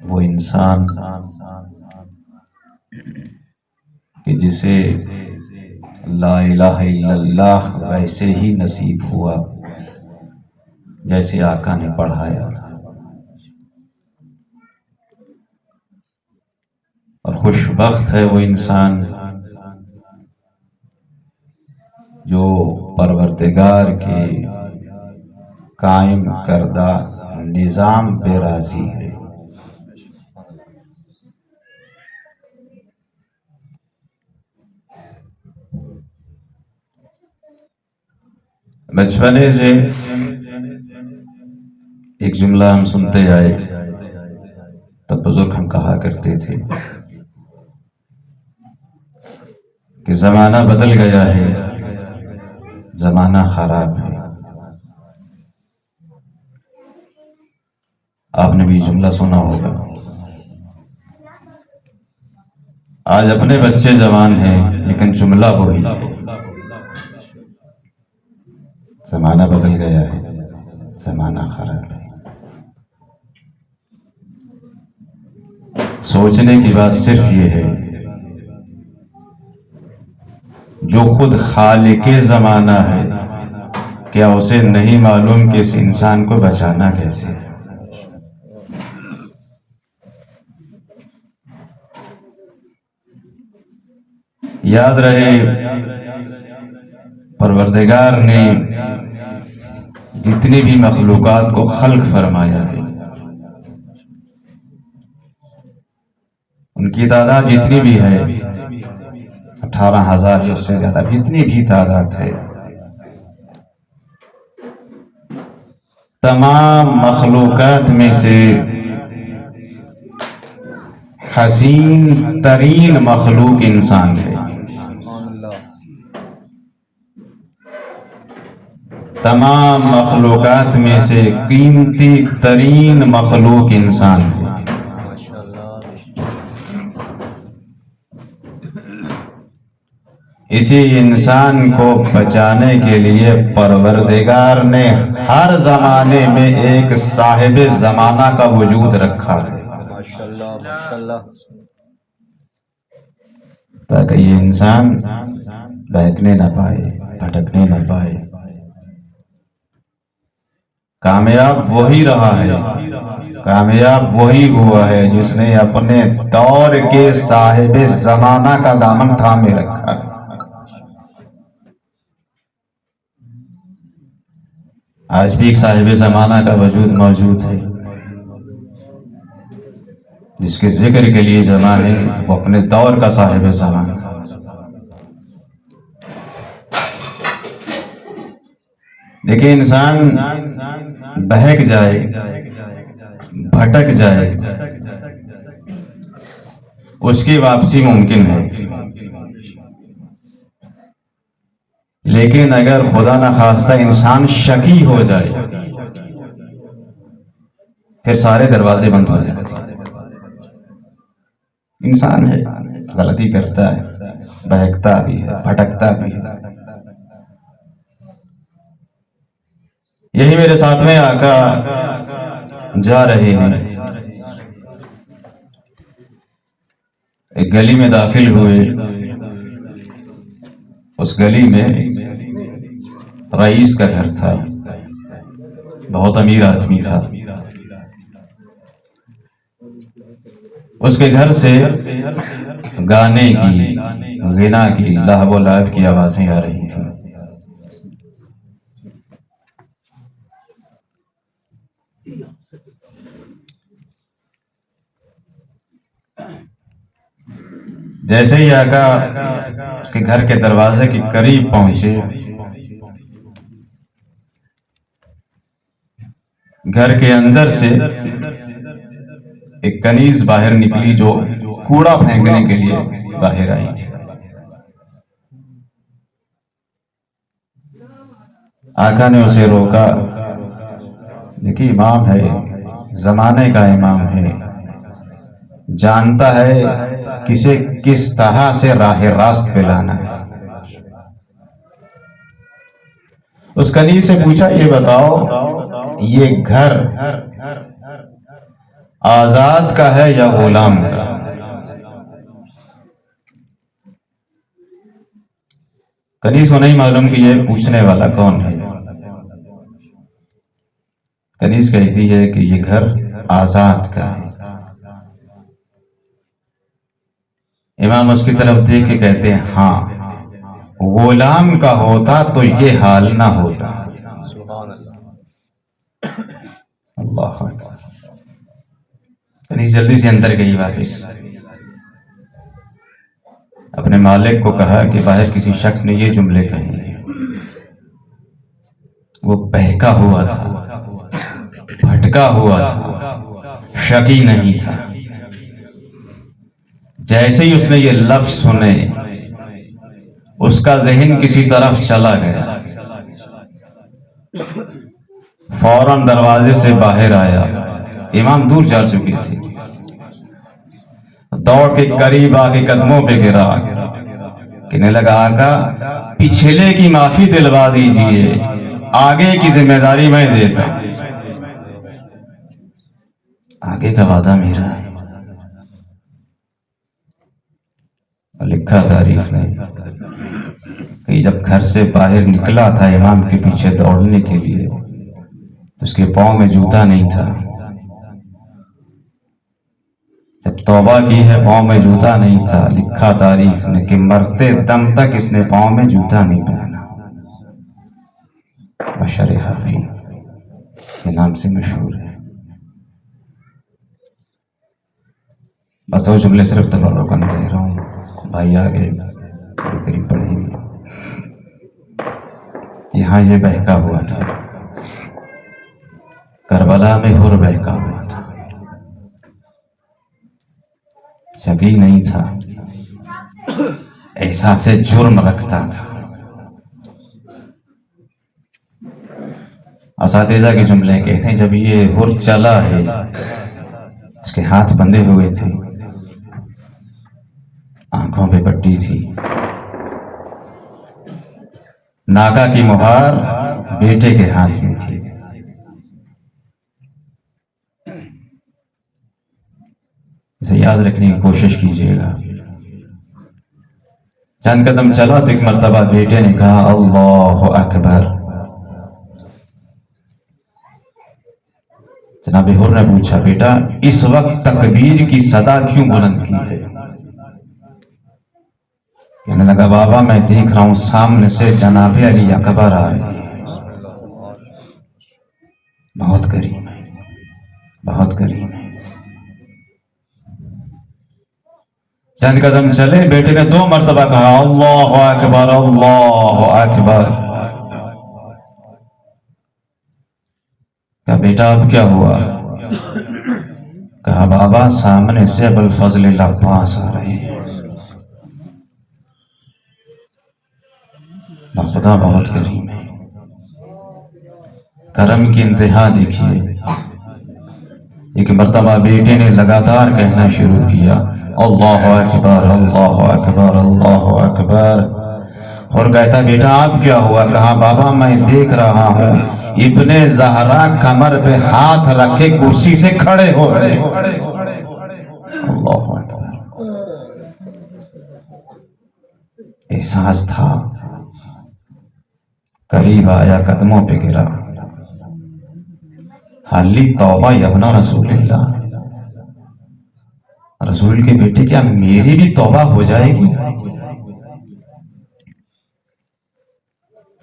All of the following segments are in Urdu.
وہ انسان کہ جسے لا الہ الا اللہ ویسے ہی نصیب ہوا جیسے آقا نے پڑھایا تھا، اور خوش بخت ہے وہ انسان جو پروردگار کے قائم کردہ نظام پہ راضی ہے۔ بچپنے سے ایک جملہ ہم سنتے آئے، تب بزرگ ہم کہا کرتے تھے کہ زمانہ بدل گیا ہے، زمانہ خراب ہے۔ آپ نے بھی جملہ سنا ہوگا۔ آج اپنے بچے جوان ہیں لیکن جملہ وہی ہے، زمانہ بدل گیا ہے، زمانہ خراب ہے۔ سوچنے کی بات صرف یہ ہے، جو خود خالق زمانہ ہے، کیا اسے نہیں معلوم کہ اس انسان کو بچانا کیسے ہے؟ یاد رہے پروردگار نے جتنی بھی مخلوقات کو خلق فرمایا ہے، ان کی تعداد جتنی بھی ہے 18,000 یا اس سے زیادہ، جتنی بھی تعداد ہے، تمام مخلوقات میں سے حسین ترین مخلوق انسان ہے۔ تمام مخلوقات میں سے قیمتی ترین مخلوق انسان ہے۔ اسی انسان کو بچانے کے لیے پروردگار نے ہر زمانے میں ایک صاحب زمانہ کا وجود رکھا ہے، تاکہ یہ انسان بہکنے نہ پائے، بھٹکنے نہ پائے۔ کامیاب وہی رہا ہے، کامیاب وہی ہوا ہے جس نے اپنے دور کے صاحب زمانہ کا دامن تھامے رکھا ہے۔ آج بھی ایک صاحب زمانہ کا وجود موجود ہے، جس کے ذکر کے لیے جمع ہے، وہ اپنے دور کا صاحب زمانہ۔ دیکھیں، انسان بہک جائے، بھٹک جائے، اس کی واپسی ممکن ہے، لیکن اگر خدا نخواستہ انسان شکی ہو جائے پھر سارے دروازے بند ہو جائیں۔ انسان ہے، غلطی کرتا ہے، بہکتا بھی ہے، بھٹکتا بھی ہے۔ یہی میرے ساتھ میں آقا جا رہے ہیں، ایک گلی میں داخل ہوئے۔ اس گلی میں رئیس کا گھر تھا، بہت امیر آدمی تھا۔ اس کے گھر سے گانے کی، غنا کی، لہو و لعب کی آوازیں آ رہی تھیں۔ جیسے ہی آقا اس کے گھر کے دروازے کے قریب پہنچے، گھر کے اندر سے ایک کنیز باہر نکلی جو کوڑا پھینکنے کے لیے باہر آئی تھی۔ آقا نے اسے روکا۔ دیکھیے، امام ہے، زمانے کا امام ہے، جانتا ہے کسے کس طرح سے راہ راست پہ لانا ہے۔ اس کنیز سے پوچھا، یہ بتاؤ، یہ گھر آزاد کا ہے یا غلام کا؟ کنیز کو نہیں معلوم کہ یہ پوچھنے والا کون ہے. کنیز کہتی ہے کہ یہ گھر آزاد کا ہے. امام اس کی طرف دیکھ کے کہتے ہیں ہاں، غلام کا ہوتا تو یہ حال نہ ہوتا. اللہ اکبر. کنیز جلدی سے اندر گئی واپس. اپنے مالک کو کہا کہ باہر کسی شخص نے یہ جملے کہے ہیں. وہ بہکا ہوا تھا، بھٹکا ہوا تھا، شکی نہیں تھا. جیسے ہی اس نے یہ لفظ سنے اس کا ذہن کسی طرف چلا گیا. فوراً دروازے سے باہر آیا. امام دور جا چکے تھے. دوڑ کے قریب آ کے قدموں پہ گرا، کہنے لگا آقا پچھلے کی معافی دلوا دیجئے، آگے کی ذمہ داری میں دیتا. آگے کا وعدہ میرا ہے. لکھا تاریخ نے کہ جب گھر سے باہر نکلا تھا امام کے پیچھے دوڑنے کے لیے، اس کے پاؤں میں جوتا نہیں تھا. جب توبہ کی ہے پاؤں میں جوتا نہیں تھا. لکھا تاریخ نے کہ مرتے دم تک اس نے پاؤں میں جوتا نہیں پہنا. بشر حافی کے نام سے مشہور ہے. بس دو جملے صرف تبرکاً کہہ رہا ہوں، بھائی آگے قریب پڑھیں گے. یہاں یہ بہکا ہوا تھا، کربلا میں ہر بہکا ہوا تھا. شکی نہیں تھا، احساس جرم رکھتا تھا. اساتذہ کے جملے کہتے ہیں جب یہ ہر چلا ہے، اس کے ہاتھ بندھے ہوئے تھے، آنکھوں پہ پٹی تھی، ناکا کی مہار بیٹے کے ہاتھ میں تھی. اسے یاد رکھنے کی کوشش کیجیے گا. چند قدم چلا تو ایک مرتبہ بیٹے نے کہا اللہ اکبر. جناب حر نے پوچھا بیٹا اس وقت تکبیر کی صدا کیوں بلند کی ہے؟ کہنے لگا بابا میں دیکھ رہا ہوں سامنے سے جناب علی اکبر آ رہے ہیں. بہت کریم ہے، بہت کریم ہے. چند قدم چلے، بیٹے نے 2 مرتبہ کہا اللہ اکبر اللہ اکبر. کہا بیٹا اب کیا ہوا؟ کہا بابا سامنے سے ابوالفضل العباس آ رہے ہیں. خدا بہت کریم ہے. کرم کی انتہا دیکھیے. ایک مرتبہ بیٹے نے لگاتار کہنا شروع کیا اللہ اکبر اللہ اکبر اللہ اکبر. اور کہتا بیٹا اب کیا ہوا؟ کہا بابا میں دیکھ رہا ہوں ابن زہرا کمر پہ ہاتھ رکھے کرسی سے کھڑے ہو رہے. اللہ اکبر. احساس تھا، قریب آیا، قدموں پہ گرا. حالی توبہ یبنا رسول اللہ. رسول کے بیٹے کیا میری بھی توبہ ہو جائے گی؟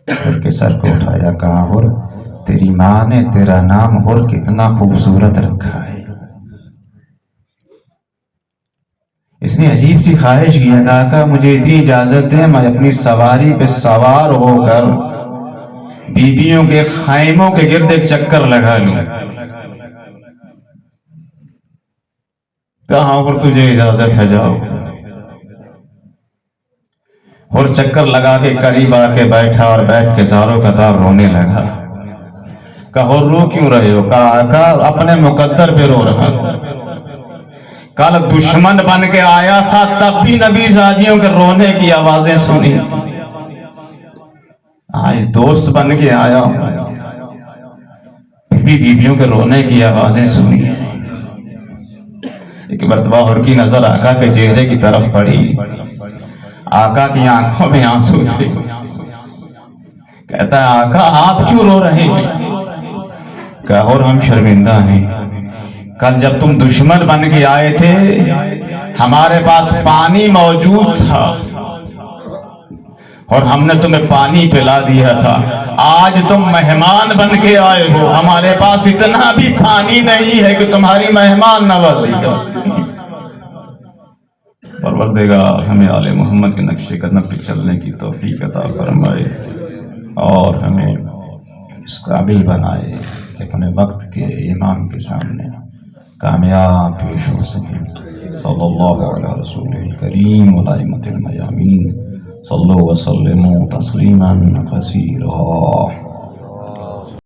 ہر کے سر کو اٹھایا، کہا ہر تیری ماں نے تیرا نام ہر کتنا خوبصورت رکھا ہے. اس نے عجیب سی خواہش کی، کہا مجھے اتنی اجازت دے میں اپنی سواری پہ سوار ہو کر بیویوں کے خیموں کے گرد ایک چکر لگا لوں. کہاں پر تجھے اجازت ہے، جاؤ. اور چکر لگا کے قریب آ کے بیٹھا اور بیٹھ کے زاروں قطار رونے لگا. کہا رو کیوں رہے ہو؟ کہا اپنے مقدر پہ رو رہا. کل دشمن بن کے آیا تھا تب بھی نبی زادیوں کے رونے کی آوازیں سنی تھی. آج دوست بن کے آیا پھر بھی بیویوں کے رونے کی آوازیں سنی ہیں. مرتبہ اور کی نظر آقا کے چہرے کی طرف پڑی، آقا کی آنکھوں میں آنسو تھے. کہتا ہے آقا آپ کیوں رو رہے ہیں؟ کہا اور ہم شرمندہ ہیں، کل جب تم دشمن بن کے آئے تھے ہمارے پاس پانی موجود تھا اور ہم نے تمہیں پانی پلا دیا تھا، آج تم مہمان بن کے آئے ہو، ہمارے پاس اتنا بھی پانی نہیں ہے کہ تمہاری مہمان نوازی کر سکیں. پروردگار ہمیں آل محمد کے نقش قدم پہ چلنے کی توفیق عطا فرمائے اور ہمیں اس قابل بنائے کہ اپنے وقت کے امام کے سامنے کامیاب پیش ہو سکیں. صلی اللہ علیہ رسول الکریم والائمۃ المیامین، صلوا وسلموا تسلیما کثیرا.